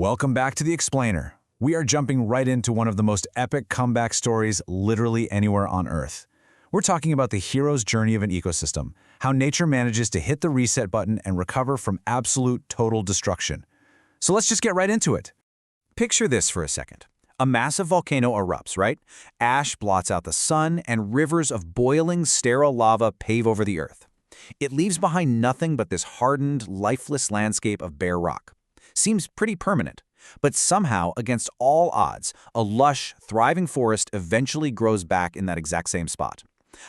Welcome back to The Explainer. We are jumping right into one of the most epic comeback stories literally anywhere on Earth. We're talking about the hero's journey of an ecosystem, how nature manages to hit the reset button and recover from absolute total destruction. So let's just get right into it. Picture this for a second. A massive volcano erupts, right? Ash blots out the sun, and rivers of boiling, sterile lava pave over the Earth. It leaves behind nothing but this hardened, lifeless landscape of bare rock. Seems pretty permanent. But somehow, against all odds, a lush, thriving forest eventually grows back in that exact same spot.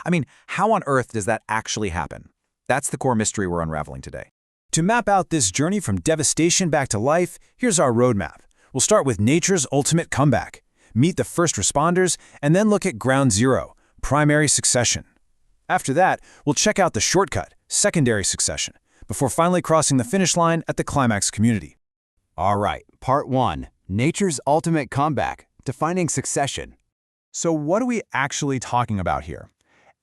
I mean, how on earth does that actually happen? That's the core mystery we're unraveling today. To map out this journey from devastation back to life, here's our roadmap. We'll start with nature's ultimate comeback, meet the first responders, and then look at ground zero, primary succession. After that, we'll check out the shortcut, secondary succession, before finally crossing the finish line at the climax community. All right, part 1, nature's ultimate comeback, defining succession. So what are we actually talking about here?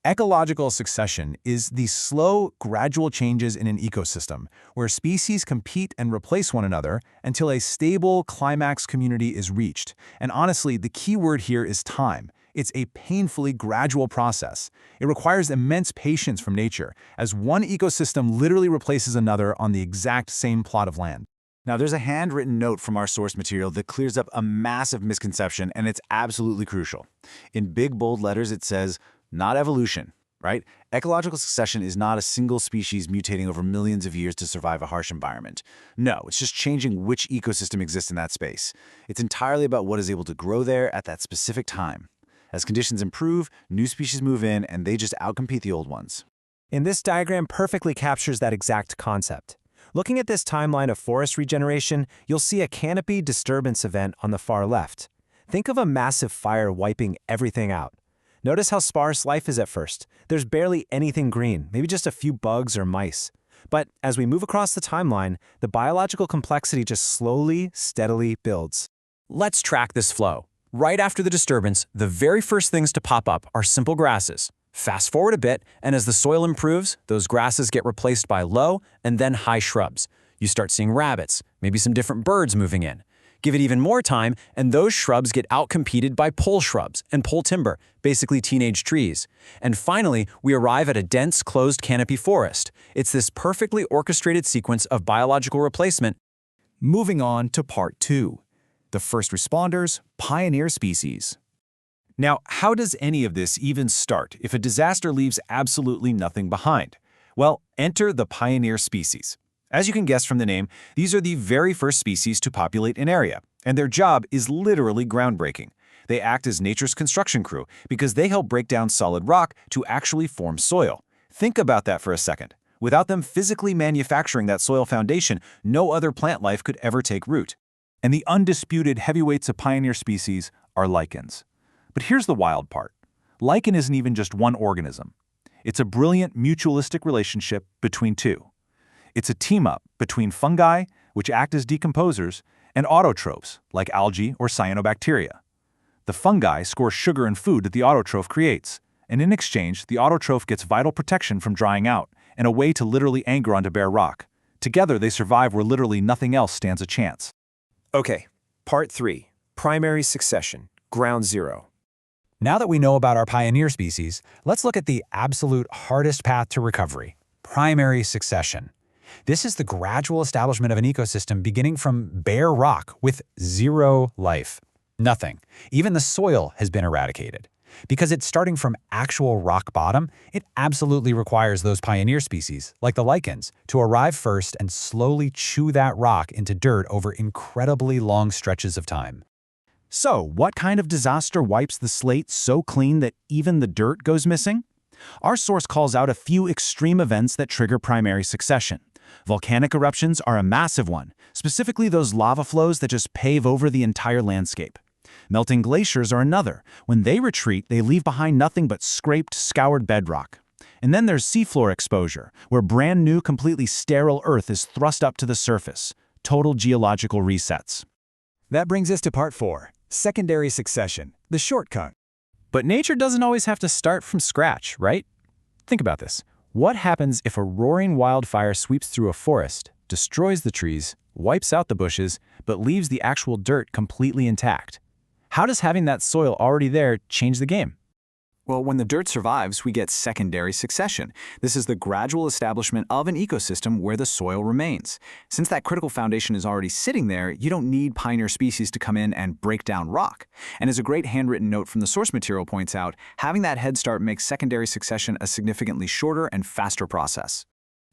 Ecological succession is the slow, gradual changes in an ecosystem where species compete and replace one another until a stable climax community is reached. And honestly, the key word here is time. It's a painfully gradual process. It requires immense patience from nature, as one ecosystem literally replaces another on the exact same plot of land. Now, there's a handwritten note from our source material that clears up a massive misconception, and it's absolutely crucial. In big, bold letters, it says, not evolution, right? Ecological succession is not a single species mutating over millions of years to survive a harsh environment. No, it's just changing which ecosystem exists in that space. It's entirely about what is able to grow there at that specific time. As conditions improve, new species move in, and they just outcompete the old ones. And this diagram perfectly captures that exact concept. Looking at this timeline of forest regeneration, you'll see a canopy disturbance event on the far left. Think of a massive fire wiping everything out. Notice how sparse life is at first. There's barely anything green, maybe just a few bugs or mice. But as we move across the timeline, the biological complexity just slowly, steadily builds. Let's track this flow. Right after the disturbance, the very first things to pop up are simple grasses. Fast forward a bit, and as the soil improves, those grasses get replaced by low and then high shrubs. You start seeing rabbits, maybe some different birds moving in. Give it even more time, and those shrubs get outcompeted by pole shrubs and pole timber, basically teenage trees. And finally, we arrive at a dense, closed canopy forest. It's this perfectly orchestrated sequence of biological replacement. Moving on to part 2, the first responders, pioneer species. Now, how does any of this even start if a disaster leaves absolutely nothing behind? Well, enter the pioneer species. As you can guess from the name, these are the very first species to populate an area, and their job is literally groundbreaking. They act as nature's construction crew because they help break down solid rock to actually form soil. Think about that for a second. Without them physically manufacturing that soil foundation, no other plant life could ever take root. And the undisputed heavyweights of pioneer species are lichens. But here's the wild part. Lichen isn't even just one organism. It's a brilliant mutualistic relationship between two. It's a team-up between fungi, which act as decomposers, and autotrophs, like algae or cyanobacteria. The fungi score sugar and food that the autotroph creates, and in exchange, the autotroph gets vital protection from drying out and a way to literally anchor onto bare rock. Together, they survive where literally nothing else stands a chance. Okay, part 3, primary succession, ground zero. Now that we know about our pioneer species, let's look at the absolute hardest path to recovery, primary succession. This is the gradual establishment of an ecosystem beginning from bare rock with zero life. Nothing. Even the soil has been eradicated. Because it's starting from actual rock bottom, it absolutely requires those pioneer species, like the lichens, to arrive first and slowly chew that rock into dirt over incredibly long stretches of time. So, what kind of disaster wipes the slate so clean that even the dirt goes missing? Our source calls out a few extreme events that trigger primary succession. Volcanic eruptions are a massive one, specifically those lava flows that just pave over the entire landscape. Melting glaciers are another. When they retreat, they leave behind nothing but scraped, scoured bedrock. And then there's seafloor exposure, where brand new, completely sterile Earth is thrust up to the surface. Total geological resets. That brings us to part 4, secondary succession, the shortcut. But nature doesn't always have to start from scratch, right? Think about this. What happens if a roaring wildfire sweeps through a forest, destroys the trees, wipes out the bushes, but leaves the actual dirt completely intact. How does having that soil already there change the game? Well, when the dirt survives, we get secondary succession. This is the gradual establishment of an ecosystem where the soil remains. Since that critical foundation is already sitting there, you don't need pioneer species to come in and break down rock. And as a great handwritten note from the source material points out, having that head start makes secondary succession a significantly shorter and faster process.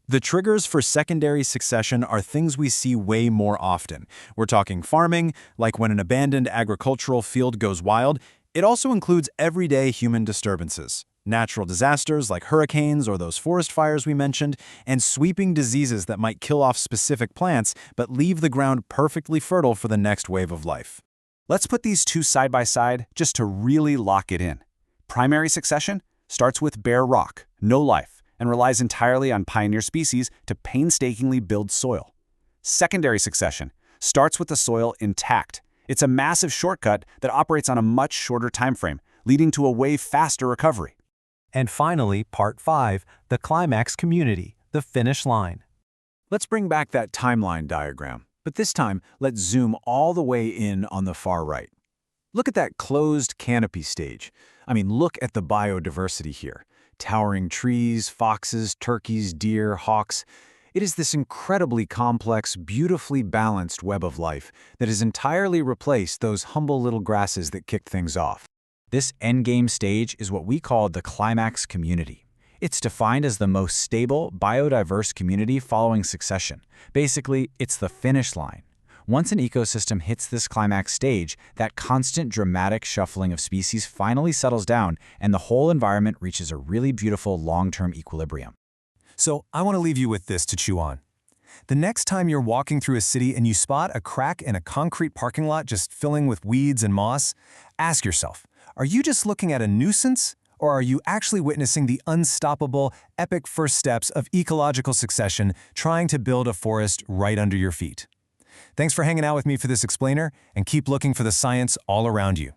The triggers for secondary succession are things we see way more often. We're talking farming, like when an abandoned agricultural field goes wild. It also includes everyday human disturbances, natural disasters like hurricanes or those forest fires we mentioned, and sweeping diseases that might kill off specific plants but leave the ground perfectly fertile for the next wave of life. Let's put these two side by side just to really lock it in. Primary succession starts with bare rock, no life, and relies entirely on pioneer species to painstakingly build soil. Secondary succession starts with the soil intact. It's a massive shortcut that operates on a much shorter time frame, leading to a way faster recovery. And finally, Part 5, the climax community, the finish line. Let's bring back that timeline diagram, but this time let's zoom all the way in on the far right. Look at that closed canopy stage. Look at the biodiversity here. Towering trees, foxes, turkeys, deer, hawks. It is this incredibly complex, beautifully balanced web of life that has entirely replaced those humble little grasses that kicked things off. This endgame stage is what we call the climax community. It's defined as the most stable, biodiverse community following succession. Basically, it's the finish line. Once an ecosystem hits this climax stage, that constant dramatic shuffling of species finally settles down and the whole environment reaches a really beautiful long-term equilibrium. So I want to leave you with this to chew on. The next time you're walking through a city and you spot a crack in a concrete parking lot just filling with weeds and moss, ask yourself, are you just looking at a nuisance, or are you actually witnessing the unstoppable, epic first steps of ecological succession trying to build a forest right under your feet? Thanks for hanging out with me for this explainer, and keep looking for the science all around you.